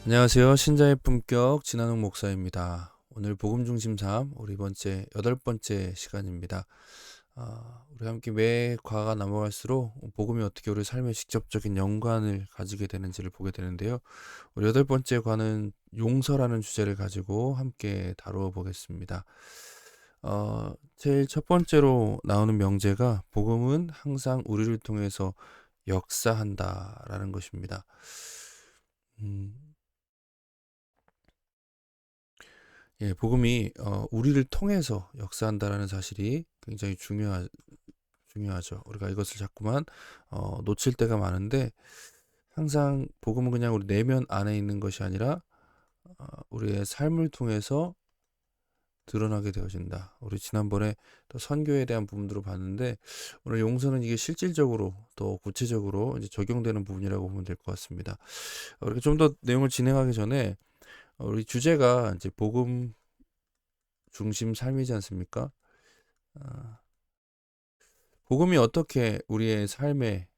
안녕하세요. 신자의 품격 진한웅 목사입니다. 오늘 복음 중심 3 우리 여덟 번째 시간입니다. 우리 함께 매 과가 넘어갈수록 복음이 어떻게 우리 삶에 직접적인 연관을 가지게 되는지를 보게 되는데요. 우리 여덟 번째 과는 용서라는 주제를 가지고 함께 다루어 보겠습니다. 제일 첫 번째로 나오는 명제가 복음은 항상 우리를 통해서 역사한다라는 것입니다. 복음이 우리를 통해서 역사한다라는 사실이 굉장히 중요하죠. 우리가 이것을 자꾸만 놓칠 때가 많은데, 항상 복음은 그냥 우리 내면 안에 있는 것이 아니라 우리의 삶을 통해서 드러나게 되어진다. 우리 지난번에 또 선교에 대한 부분들을 봤는데, 오늘 용서는 이게 실질적으로 또 구체적으로 이제 적용되는 부분이라고 보면 될 것 같습니다. 우리가 좀 더 내용을 진행하기 전에 우리 주제가 이제 복음 중심 삶이지 않습니까? 아, 복음이 어떻게 우리의 삶에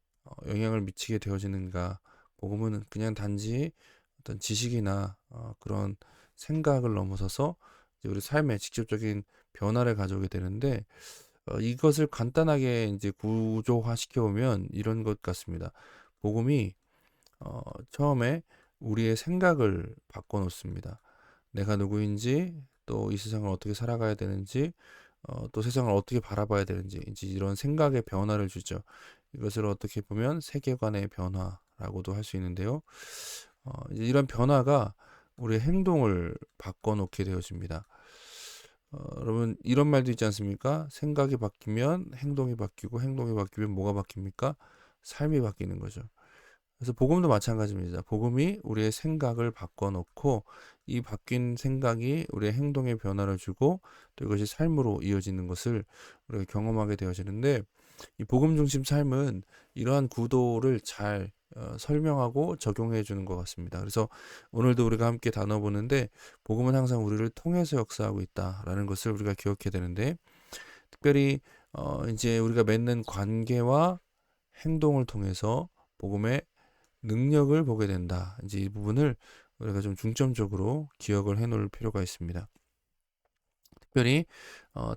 영향을 미치게 되어지는가? 복음은 그냥 단지 어떤 지식이나 그런 생각을 넘어서서 이제 우리 삶에 직접적인 변화를 가져오게 되는데, 이것을 간단하게 이제 구조화 시켜보면 이런 것 같습니다. 복음이 처음에 우리의 생각을 바꿔놓습니다. 내가 누구인지, 또 이 세상을 어떻게 살아가야 되는지, 또 세상을 어떻게 바라봐야 되는지, 이제 이런 생각의 변화를 주죠. 이것을 어떻게 보면 세계관의 변화라고도 할 수 있는데요. 이제 이런 변화가 우리의 행동을 바꿔놓게 되어집니다. 여러분, 이런 말도 있지 않습니까? 생각이 바뀌면 행동이 바뀌고, 행동이 바뀌면 뭐가 바뀝니까? 삶이 바뀌는 거죠. 그래서 복음도 마찬가지입니다. 복음이 우리의 생각을 바꿔놓고, 이 바뀐 생각이 우리의 행동에 변화를 주고, 또 이것이 삶으로 이어지는 것을 우리가 경험하게 되어지는데, 이 복음 중심 삶은 이러한 구도를 잘 설명하고 적용해 주는 것 같습니다. 그래서 오늘도 우리가 함께 나눠보는데, 복음은 항상 우리를 통해서 역사하고 있다라는 것을 우리가 기억해야 되는데, 특별히 이제 우리가 맺는 관계와 행동을 통해서 복음의 능력을 보게 된다. 이제 이 부분을 우리가 좀 중점적으로 기억을 해 놓을 필요가 있습니다. 특별히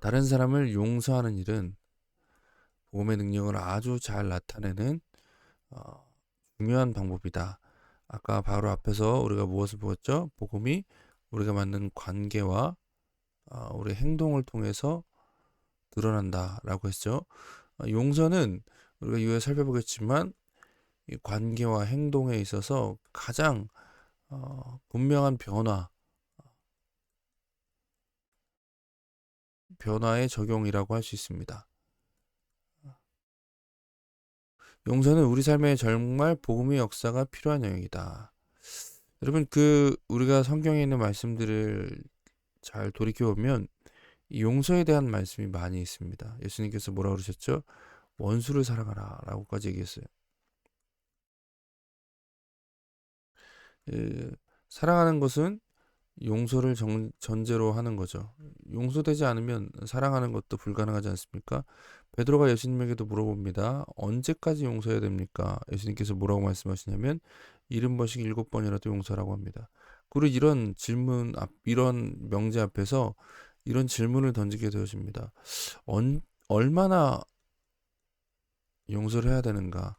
다른 사람을 용서하는 일은 복음의 능력을 아주 잘 나타내는 어, 중요한 방법이다. 아까 바로 앞에서 우리가 무엇을 보았죠? 복음이 우리가 만든 관계와 우리 행동을 통해서 드러난다라고 했죠. 용서는 우리가 이후에 살펴보겠지만 이 관계와 행동에 있어서 가장 분명한 변화의 적용이라고 할 수 있습니다. 용서는 우리 삶에 정말 복음의 역사가 필요한 영역이다. 여러분, 우리가 성경에 있는 말씀들을 잘 돌이켜보면 이 용서에 대한 말씀이 많이 있습니다. 예수님께서 뭐라 그러셨죠? 원수를 사랑하라 라고까지 얘기했어요. 사랑하는 것은 용서를 전제로 하는 거죠. 용서되지 않으면 사랑하는 것도 불가능하지 않습니까? 베드로가 예수님에게도 물어봅니다. 언제까지 용서해야 됩니까? 예수님께서 뭐라고 말씀하시냐면 70번씩 7번이라도 용서라고 합니다. 그리고 이런 명제 앞에서 이런 질문을 던지게 되어집니다. 얼마나 용서를 해야 되는가?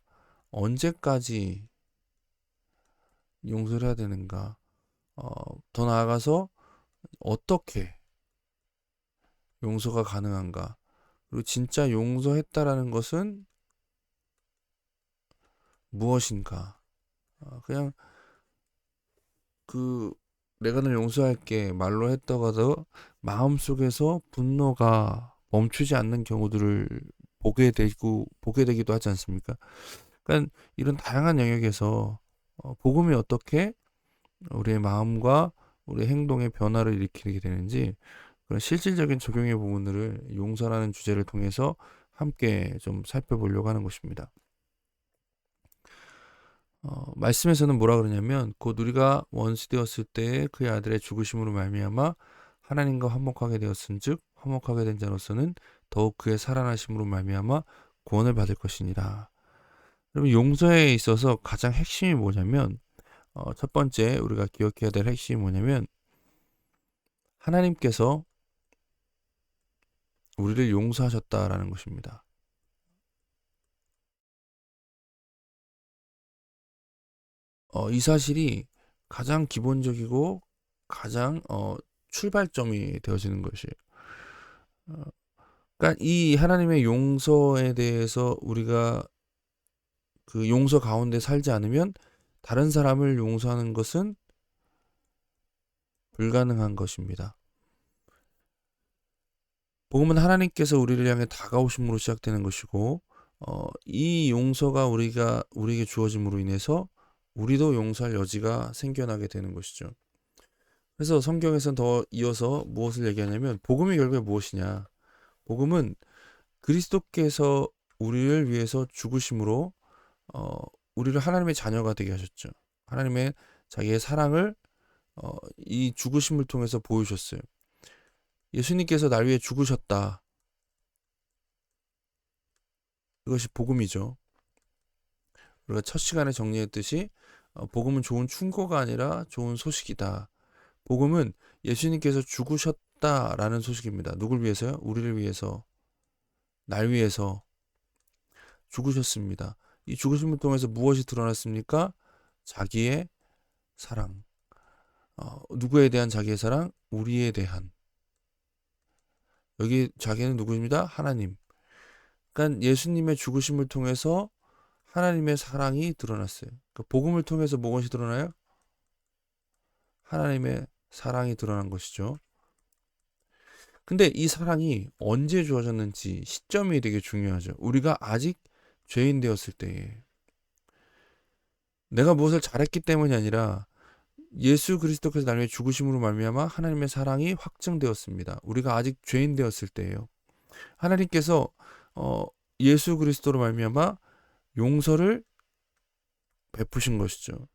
언제까지 용서를 해야 되는가? 더 나아가서 어떻게 용서가 가능한가? 그리고 진짜 용서했다라는 것은 무엇인가? 그냥 그 내가 널 용서할게 말로 했다가도 마음속에서 분노가 멈추지 않는 경우들을 보게 되기도 하지 않습니까? 그러니까 이런 다양한 영역에서 복음이 어떻게 우리의 마음과 우리의 행동의 변화를 일으키게 되는지, 그런 실질적인 적용의 부분들을 용서라는 주제를 통해서 함께 좀 살펴보려고 하는 것입니다. 말씀에서는 뭐라 그러냐면 곧 우리가 원수 되었을 때에 그의 아들의 죽으심으로 말미암아 하나님과 화목하게 되었은즉 화목하게 된 자로서는 더욱 그의 살아나심으로 말미암아 구원을 받을 것이니라. 여러분, 용서에 있어서 가장 핵심이 뭐냐면 첫 번째 우리가 기억해야 될 핵심이 뭐냐면 하나님께서 우리를 용서하셨다라는 것입니다. 이 사실이 가장 기본적이고 가장 출발점이 되어지는 것이에요. 어, 그러니까 이 하나님의 용서에 대해서 우리가 그 용서 가운데 살지 않으면 다른 사람을 용서하는 것은 불가능한 것입니다. 복음은 하나님께서 우리를 향해 다가오심으로 시작되는 것이고 이 용서가 우리에게 주어짐으로 인해서 우리도 용서할 여지가 생겨나게 되는 것이죠. 그래서 성경에서는 더 이어서 무엇을 얘기하냐면 복음이 결국에 무엇이냐? 복음은 그리스도께서 우리를 위해서 죽으심으로 우리를 하나님의 자녀가 되게 하셨죠. 하나님의 자기의 사랑을 이 죽으심을 통해서 보여주셨어요. 예수님께서 날 위해 죽으셨다. 이것이 복음이죠. 우리가 첫 시간에 정리했듯이 복음은 좋은 충고가 아니라 좋은 소식이다. 복음은 예수님께서 죽으셨다라는 소식입니다. 누굴 위해서요? 우리를 위해서, 날 위해서 죽으셨습니다. 이 죽으심을 통해서 무엇이 드러났습니까? 자기의 사랑. 누구에 대한 자기의 사랑? 우리에 대한. 여기 자기는 누구입니다? 하나님. 그러니까 예수님의 죽으심을 통해서 하나님의 사랑이 드러났어요. 그러니까 복음을 통해서 무엇이 드러나요? 하나님의 사랑이 드러난 것이죠. 근데 이 사랑이 언제 주어졌는지 시점이 되게 중요하죠. 우리가 아직 죄인 되었을 때에 내가 무엇을 잘했기 때문이 아니라 예수 그리스도께서 날 위해 죽으심으로 말미암아 하나님의 사랑이 확증되었습니다. 우리가 아직 죄인 되었을 때예요. 하나님께서 예수 그리스도로 말미암아 용서를 베푸신 것이죠.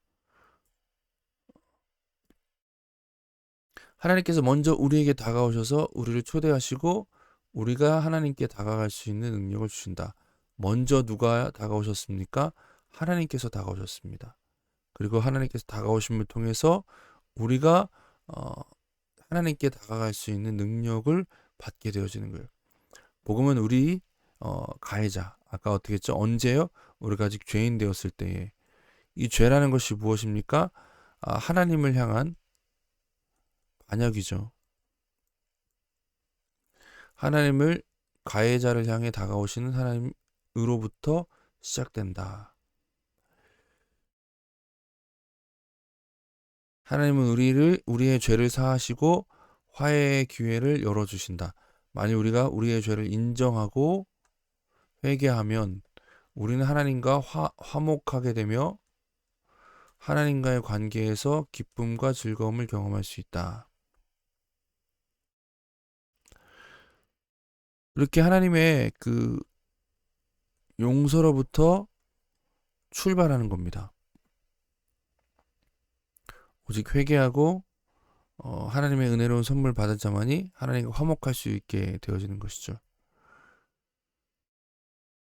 하나님께서 먼저 우리에게 다가오셔서 우리를 초대하시고 우리가 하나님께 다가갈 수 있는 능력을 주신다. 먼저 누가 다가오셨습니까? 하나님께서 다가오셨습니다. 그리고 하나님께서 다가오심을 통해서 우리가 하나님께 다가갈 수 있는 능력을 받게 되어지는 거예요. 복음은 우리 가해자. 아까 어떻게 했죠? 언제요? 우리가 아직 죄인 되었을 때에. 이 죄라는 것이 무엇입니까? 하나님을 향한 반역이죠. 하나님을 가해자를 향해 다가오시는 하나님으로부터 시작된다. 하나님은 우리의 죄를 사하시고 화해의 기회를 열어주신다. 만일 우리가 우리의 죄를 인정하고 회개하면 우리는 하나님과 화목하게 되며 하나님과의 관계에서 기쁨과 즐거움을 경험할 수 있다. 이렇게 하나님의 그 용서로부터 출발하는 겁니다. 오직 회개하고 하나님의 은혜로운 선물 받은 자만이 하나님과 화목할 수 있게 되어지는 것이죠.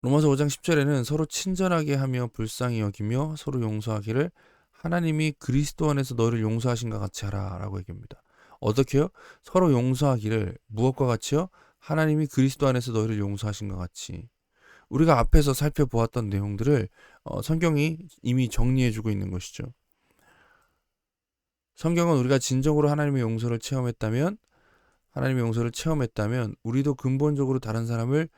로마서 5장 10절에는 서로 친절하게 하며 불쌍히 여기며 서로 용서하기를 하나님이 그리스도 안에서 너희를 용서하신 것 같이 하라 라고 얘기합니다. 어떻게요? 서로 용서하기를 무엇과 같이요? 하나님이 그리스도 안에서 너희를 용서하신 것 같이. 우리가 앞에서 살펴보았던 내용들을 성경이 이미 정리해주고 있는 것이죠. 성경은 우리가 진정으로 하나님의 용서를 체험했다면 우리도 근본적으로 다른 사람을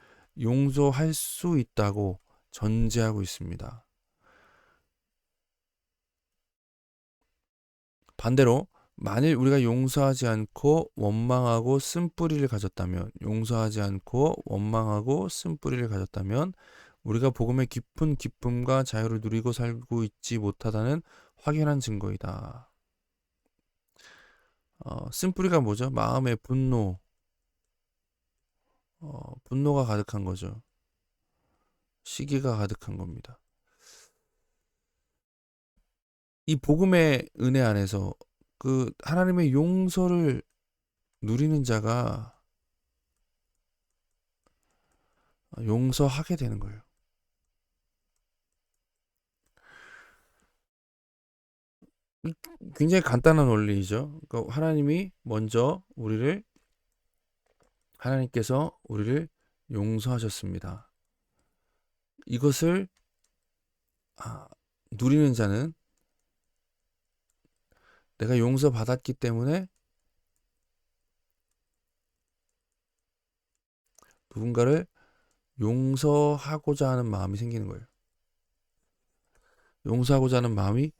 용서할 수 있다고 전제하고 있습니다. 반대로 만일 우리가 용서하지 않고 원망하고 쓴뿌리를 가졌다면 우리가 복음의 깊은 기쁨과 자유를 누리고 살고 있지 못하다는 확연한 증거이다. 쓴뿌리가 뭐죠? 마음의 분노가 가득한 거죠. 시기가 가득한 겁니다. 이 복음의 은혜 안에서 그 하나님의 용서를 누리는 자가 용서하게 되는 거예요. 굉장히 간단한 원리이죠. 그러니까 하나님께서 우리를 용서하셨습니다. 이것을 누리는 자는 내가 용서받았기 때문에 누군가를 용서하고자 하는 마음이 생기는 거예요. 용서하고자 하는 마음이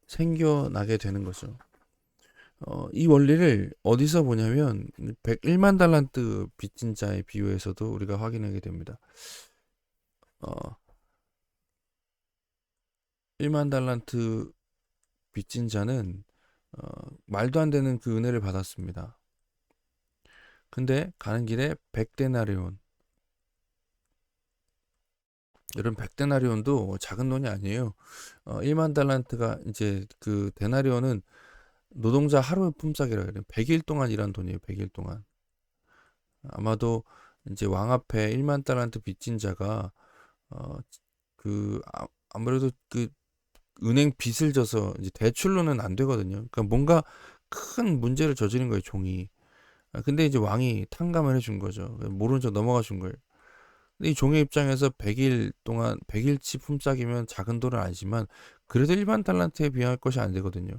생겨나게 되는 거죠. 이 원리를 어디서 보냐면 101만 달란트 빚진 자의 비유에서도 우리가 확인하게 됩니다. 1만 달란트 빚진 자는 말도 안 되는 그 은혜를 받았습니다. 근데 가는 길에 100데나리온, 여러분 100데나리온도 작은 돈이 아니에요. 1만 달란트가 이제 그 데나리온은 노동자 하루의 품삯이라 그래요. 100일 동안 일한 돈이에요. 100일 동안. 아마도 이제 왕 앞에 1만 달란트 빚진 자가 어, 아무래도 그 은행 빚을 져서 이제 대출로는 안 되거든요. 그러니까 뭔가 큰 문제를 저지른 거예요, 종이. 근데 이제 왕이 탕감을 해준 거죠. 모르는 척 넘어가 준 거예요. 근데 이 종의 입장에서 100일 동안 100일치 품삯이면 작은 돈은 아니지만 그래도 일반 달란트에 비할 것이 안 되거든요.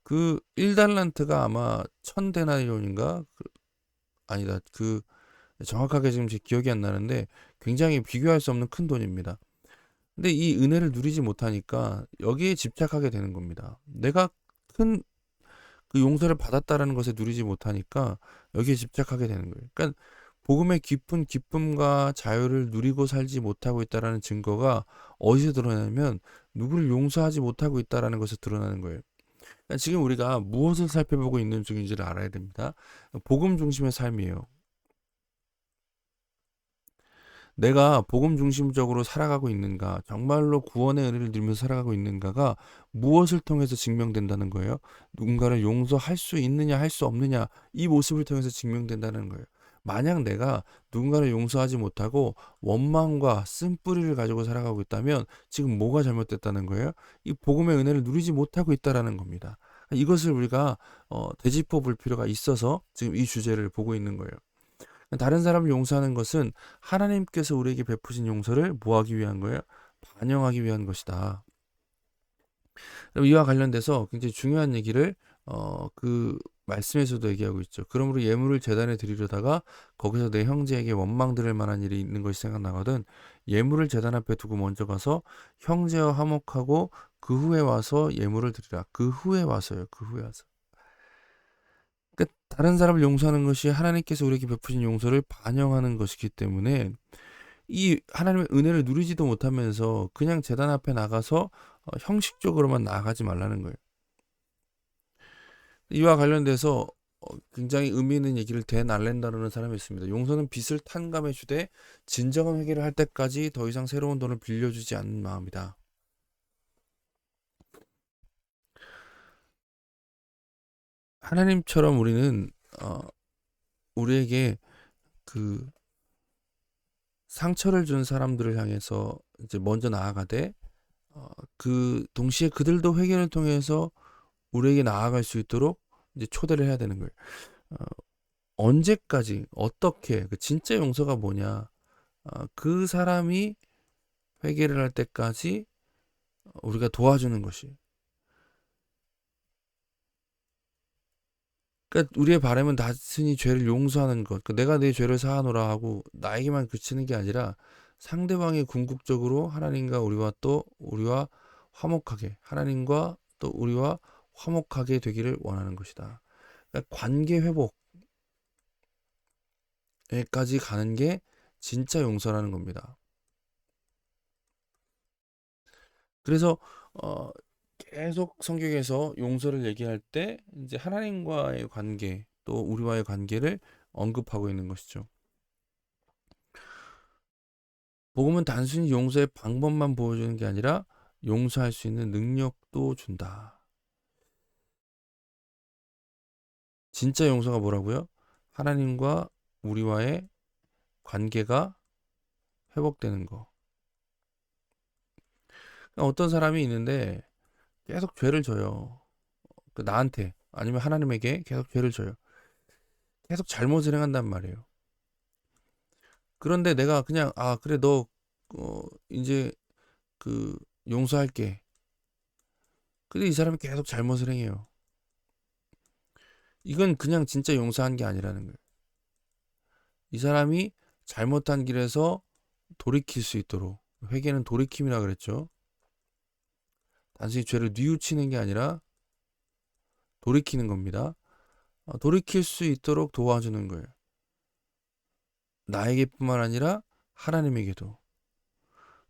그 1달란트가 아마 1000데나리온인가? 아니다. 정확하게 지금 제 기억이 안 나는데 굉장히 비교할 수 없는 큰 돈입니다. 근데 이 은혜를 누리지 못하니까 여기에 집착하게 되는 겁니다. 내가 큰 그 용서를 받았다라는 것에 누리지 못하니까 여기에 집착하게 되는 거예요. 그러니까 복음의 깊은 기쁨과 자유를 누리고 살지 못하고 있다라는 증거가 어디서 드러나냐면 누구를 용서하지 못하고 있다라는 것에 드러나는 거예요. 그러니까 지금 우리가 무엇을 살펴보고 있는 중인지를 알아야 됩니다. 복음 중심의 삶이에요. 내가 복음 중심적으로 살아가고 있는가, 정말로 구원의 은혜를 누리면서 살아가고 있는가가 무엇을 통해서 증명된다는 거예요? 누군가를 용서할 수 있느냐, 할 수 없느냐, 이 모습을 통해서 증명된다는 거예요. 만약 내가 누군가를 용서하지 못하고 원망과 쓴뿌리를 가지고 살아가고 있다면 지금 뭐가 잘못됐다는 거예요? 이 복음의 은혜를 누리지 못하고 있다라는 겁니다. 이것을 우리가 되짚어 볼 필요가 있어서 지금 이 주제를 보고 있는 거예요. 다른 사람을 용서하는 것은 하나님께서 우리에게 베푸신 용서를 뭐하기 위한 거예요? 반영하기 위한 것이다. 이와 관련돼서 굉장히 중요한 얘기를 그 말씀에서도 얘기하고 있죠. 그러므로 예물을 제단에 드리려다가 거기서 내 형제에게 원망 들을 만한 일이 있는 것이 생각나거든 예물을 제단 앞에 두고 먼저 가서 형제와 화목하고 그 후에 와서 예물을 드리라. 그 후에 와서요. 그 후에 와서. 그러니까 다른 사람을 용서하는 것이 하나님께서 우리에게 베푸신 용서를 반영하는 것이기 때문에 이 하나님의 은혜를 누리지도 못하면서 그냥 제단 앞에 나가서 형식적으로만 나아가지 말라는 거예요. 이와 관련돼서 굉장히 의미 있는 얘기를 댄알렌다라는 사람이 있습니다. 용서는 빚을 탕감해 주되 진정한 회개를 할 때까지 더 이상 새로운 돈을 빌려주지 않는 마음이다. 하나님처럼 우리는 우리에게 그 상처를 준 사람들을 향해서 이제 먼저 나아가되 그 동시에 그들도 회개를 통해서 우리에게 나아갈 수 있도록 이제 초대를 해야 되는 거예요. 어, 언제까지 어떻게 그 진짜 용서가 뭐냐? 그 사람이 회개를 할 때까지 우리가 도와주는 것이. 그러니까 우리의 바람은 단순히 죄를 용서하는 것. 그러니까 내가 내 죄를 사하노라 하고 나에게만 그치는 게 아니라 상대방이 궁극적으로 하나님과 우리와 화목하게 하나님과 또 우리와 화목하게 되기를 원하는 것이다. 그러니까 관계 회복에까지 가는 게 진짜 용서라는 겁니다. 그래서 계속 성경에서 용서를 얘기할 때 이제 하나님과의 관계 또 우리와의 관계를 언급하고 있는 것이죠. 복음은 단순히 용서의 방법만 보여주는 게 아니라 용서할 수 있는 능력도 준다. 진짜 용서가 뭐라고요? 하나님과 우리와의 관계가 회복되는 거. 어떤 사람이 있는데 계속 죄를 져요. 나한테 아니면 하나님에게 계속 죄를 져요. 계속 잘못을 행한단 말이에요. 그런데 내가 그냥 그래 너 이제 그 용서할게. 근데 이 사람이 계속 잘못을 행해요. 이건 그냥 진짜 용서한 게 아니라는 거예요. 이 사람이 잘못한 길에서 돌이킬 수 있도록, 회개는 돌이킴이라 그랬죠. 단순히 죄를 뉘우치는 게 아니라 돌이키는 겁니다. 돌이킬 수 있도록 도와주는 거예요. 나에게뿐만 아니라 하나님에게도.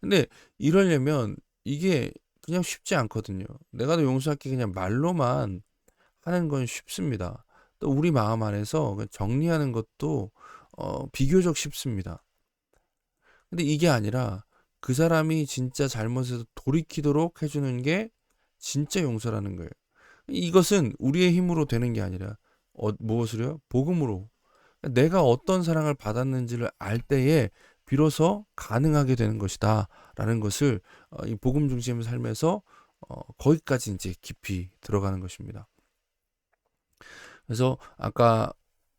근데 이러려면 이게 그냥 쉽지 않거든요. 내가 너 용서할게 그냥 말로만 하는 건 쉽습니다. 또 우리 마음 안에서 정리하는 것도 비교적 쉽습니다. 근데 이게 아니라 그 사람이 진짜 잘못해서 돌이키도록 해주는 게 진짜 용서라는 거예요. 이것은 우리의 힘으로 되는 게 아니라 무엇으로요? 복음으로. 내가 어떤 사랑을 받았는지를 알 때에 비로소 가능하게 되는 것이다 라는 것을 이 복음 중심의 삶에서 거기까지 이제 깊이 들어가는 것입니다. 그래서 아까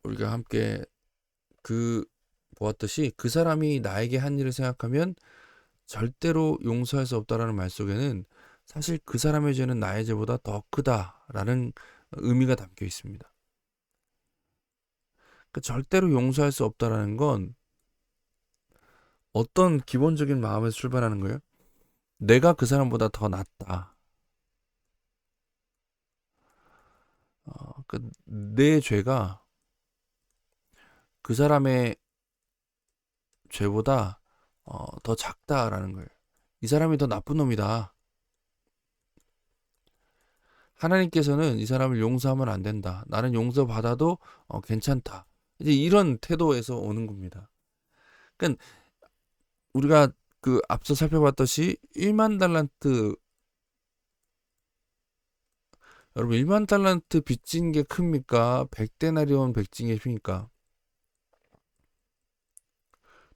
우리가 함께 보았듯이 그 사람이 나에게 한 일을 생각하면 절대로 용서할 수 없다라는 말 속에는 사실 그 사람의 죄는 나의 죄보다 더 크다라는 의미가 담겨 있습니다. 절대로 용서할 수 없다라는 건 어떤 기본적인 마음에서 출발하는 거예요? 내가 그 사람보다 더 낫다. 내 죄가 그 사람의 죄보다 더 작다라는 거예요. 이 사람이 더 나쁜 놈이다. 하나님께서는 이 사람을 용서하면 안 된다. 나는 용서받아도 괜찮다. 이제 이런 태도에서 오는 겁니다. 그러니까 우리가 앞서 살펴봤듯이 1만 달란트, 여러분 1만 달란트 빚진 게 큽니까? 100데나리온 빚진 게 큽니까?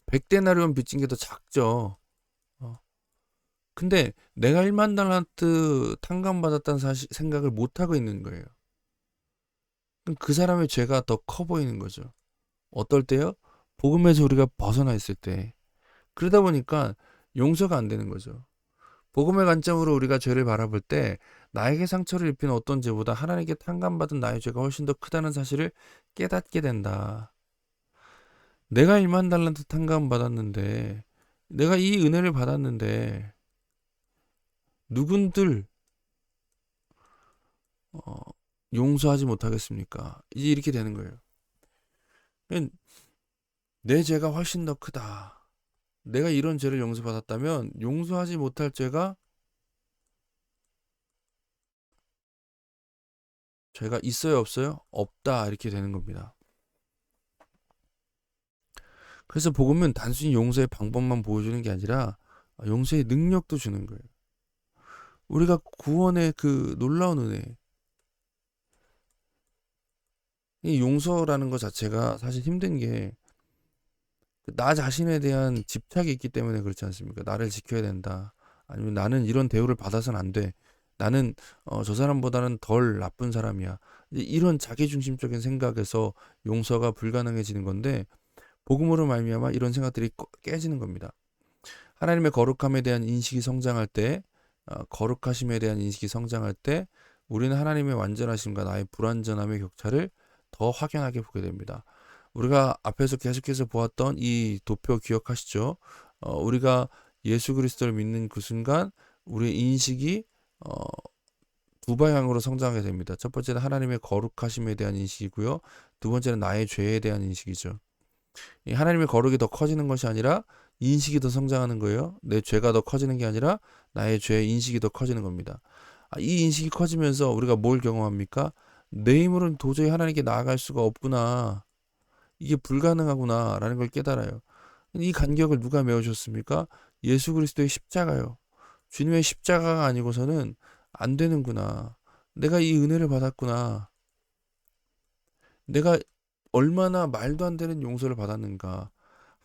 100데나리온 빚진 게 더 작죠. 근데 내가 1만 달란트 탕감받았다는 생각을 못하고 있는 거예요. 그럼 그 사람의 죄가 더 커 보이는 거죠. 어떨 때요? 복음에서 우리가 벗어나 있을 때. 그러다 보니까 용서가 안 되는 거죠. 복음의 관점으로 우리가 죄를 바라볼 때 나에게 상처를 입힌 어떤 죄보다 하나님께 탕감받은 나의 죄가 훨씬 더 크다는 사실을 깨닫게 된다. 내가 1만 달란트 탕감받았는데, 내가 이 은혜를 받았는데 누군들 용서하지 못하겠습니까? 이제 이렇게 되는 거예요. 내 죄가 훨씬 더 크다. 내가 이런 죄를 용서받았다면 용서하지 못할 죄가 있어요, 없어요? 없다. 이렇게 되는 겁니다. 그래서 복음은 단순히 용서의 방법만 보여주는 게 아니라 용서의 능력도 주는 거예요. 우리가 구원의 그 놀라운 은혜, 이 용서라는 것 자체가 사실 힘든 게 나 자신에 대한 집착이 있기 때문에 그렇지 않습니까? 나를 지켜야 된다. 아니면 나는 이런 대우를 받아서는 안 돼. 나는 저 사람보다는 덜 나쁜 사람이야. 이런 자기중심적인 생각에서 용서가 불가능해지는 건데 복음으로 말미암아 이런 생각들이 깨지는 겁니다. 하나님의 거룩함에 대한 인식이 성장할 때, 거룩하심에 대한 인식이 성장할 때 우리는 하나님의 완전하심과 나의 불완전함의 격차를 더 확연하게 보게 됩니다. 우리가 앞에서 계속해서 보았던 이 도표 기억하시죠? 우리가 예수 그리스도를 믿는 그 순간 우리의 인식이 두 방향으로 성장하게 됩니다. 첫 번째는 하나님의 거룩하심에 대한 인식이고요. 두 번째는 나의 죄에 대한 인식이죠. 이 하나님의 거룩이 더 커지는 것이 아니라 인식이 더 성장하는 거예요. 내 죄가 더 커지는 게 아니라 나의 죄의 인식이 더 커지는 겁니다. 이 인식이 커지면서 우리가 뭘 경험합니까? 내 힘으로는 도저히 하나님께 나아갈 수가 없구나. 이게 불가능하구나 라는 걸 깨달아요. 이 간격을 누가 메워줬습니까? 예수 그리스도의 십자가요. 주님의 십자가가 아니고서는 안 되는구나. 내가 이 은혜를 받았구나. 내가 얼마나 말도 안 되는 용서를 받았는가.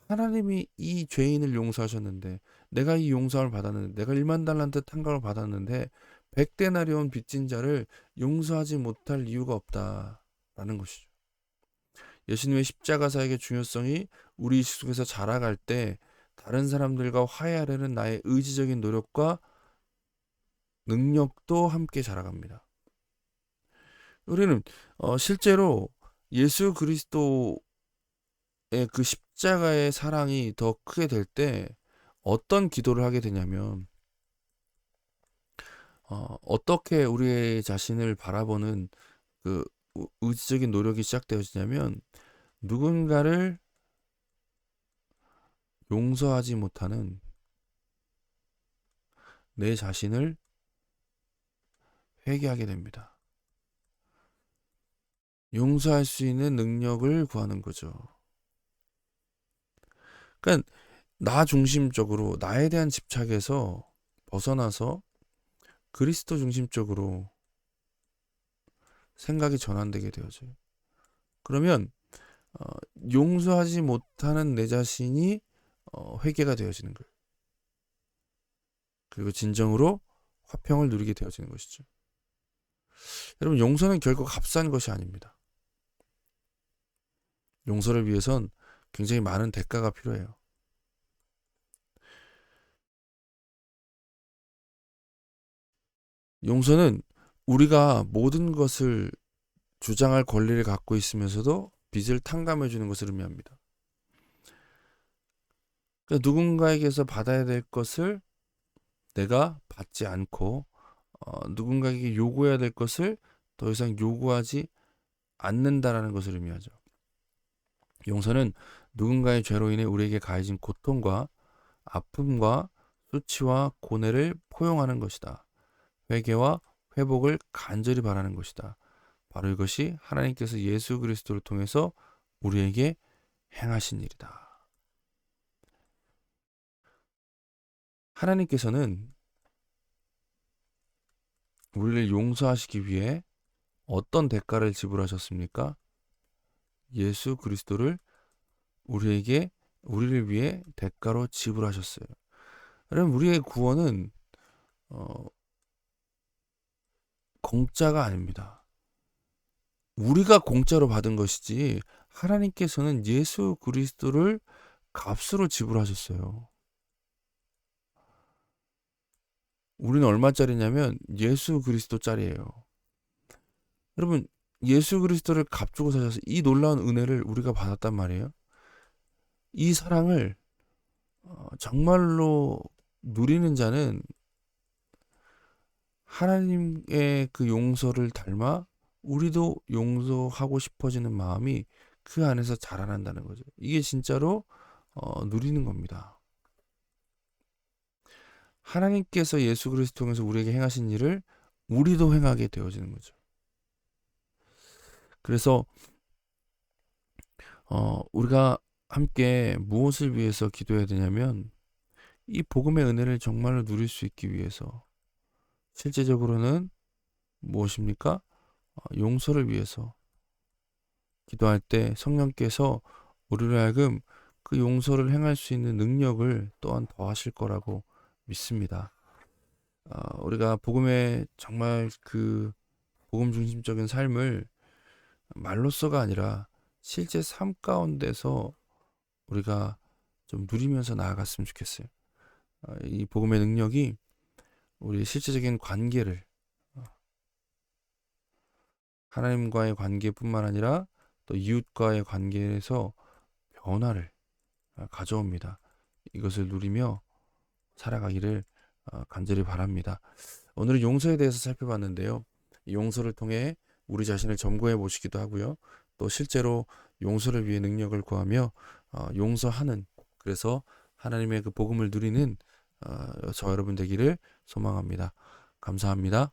하나님이 이 죄인을 용서하셨는데 내가 이 용서를 받았는데 내가 1만 달란트 탕감을 받았는데 100데나리온 빚진 자를 용서하지 못할 이유가 없다라는 것이죠. 예수님의 십자가 사역의 중요성이 우리 속에서 자라갈 때 다른 사람들과 화해하려는 나의 의지적인 노력과 능력도 함께 자라갑니다. 우리는 실제로 예수 그리스도의 그 십자가의 사랑이 더 크게 될 때 어떤 기도를 하게 되냐면 어떻게 우리의 자신을 바라보는 그 의지적인 노력이 시작되어지냐면 누군가를 용서하지 못하는 내 자신을 회개하게 됩니다. 용서할 수 있는 능력을 구하는 거죠. 그러니까 나 중심적으로 나에 대한 집착에서 벗어나서 그리스도 중심적으로 생각이 전환되게 되어져요. 그러면 용서하지 못하는 내 자신이 회개가 되어지는 거예요. 그리고 진정으로 화평을 누리게 되어지는 것이죠. 여러분, 용서는 결코 값싼 것이 아닙니다. 용서를 위해선 굉장히 많은 대가가 필요해요. 용서는 우리가 모든 것을 주장할 권리를 갖고 있으면서도 빚을 탕감해 주는 것을 의미합니다. 그러니까 누군가에게서 받아야 될 것을 내가 받지 않고 누군가에게 요구해야 될 것을 더 이상 요구하지 않는다라는 것을 의미하죠. 용서는 누군가의 죄로 인해 우리에게 가해진 고통과 아픔과 수치와 고뇌를 포용하는 것이다. 회개와 회복을 간절히 바라는 것이다. 바로 이것이 하나님께서 예수 그리스도를 통해서 우리에게 행하신 일이다. 하나님께서는 우리를 용서하시기 위해 어떤 대가를 지불하셨습니까? 예수 그리스도를 우리를 위해 대가로 지불하셨어요. 여러분, 우리의 구원은 공짜가 아닙니다. 우리가 공짜로 받은 것이지 하나님께서는 예수 그리스도를 값으로 지불하셨어요. 우리는 얼마짜리냐면 예수 그리스도짜리예요. 여러분, 예수 그리스도를 값 주고 사셔서 이 놀라운 은혜를 우리가 받았단 말이에요. 이 사랑을 정말로 누리는 자는 하나님의 그 용서를 닮아 우리도 용서하고 싶어지는 마음이 그 안에서 자라난다는 거죠. 이게 진짜로 누리는 겁니다. 하나님께서 예수 그리스도 통해서 우리에게 행하신 일을 우리도 행하게 되어지는 거죠. 그래서 우리가 함께 무엇을 위해서 기도해야 되냐면 이 복음의 은혜를 정말로 누릴 수 있기 위해서, 실제적으로는 무엇입니까? 용서를 위해서 기도할 때 성령께서 우리를 하여금 그 용서를 행할 수 있는 능력을 또한 더하실 거라고 믿습니다. 우리가 복음의 정말 그 복음 중심적인 삶을 말로써가 아니라 실제 삶 가운데서 우리가 좀 누리면서 나아갔으면 좋겠어요. 이 복음의 능력이 우리 실제적인 관계를, 하나님과의 관계뿐만 아니라 또 이웃과의 관계에서 변화를 가져옵니다. 이것을 누리며 살아가기를 간절히 바랍니다. 오늘은 용서에 대해서 살펴봤는데요. 이 용서를 통해 우리 자신을 점검해 보시기도 하고요. 또 실제로 용서를 위해 능력을 구하며 용서하는, 그래서 하나님의 그 복음을 누리는 저 여러분 되기를 소망합니다. 감사합니다.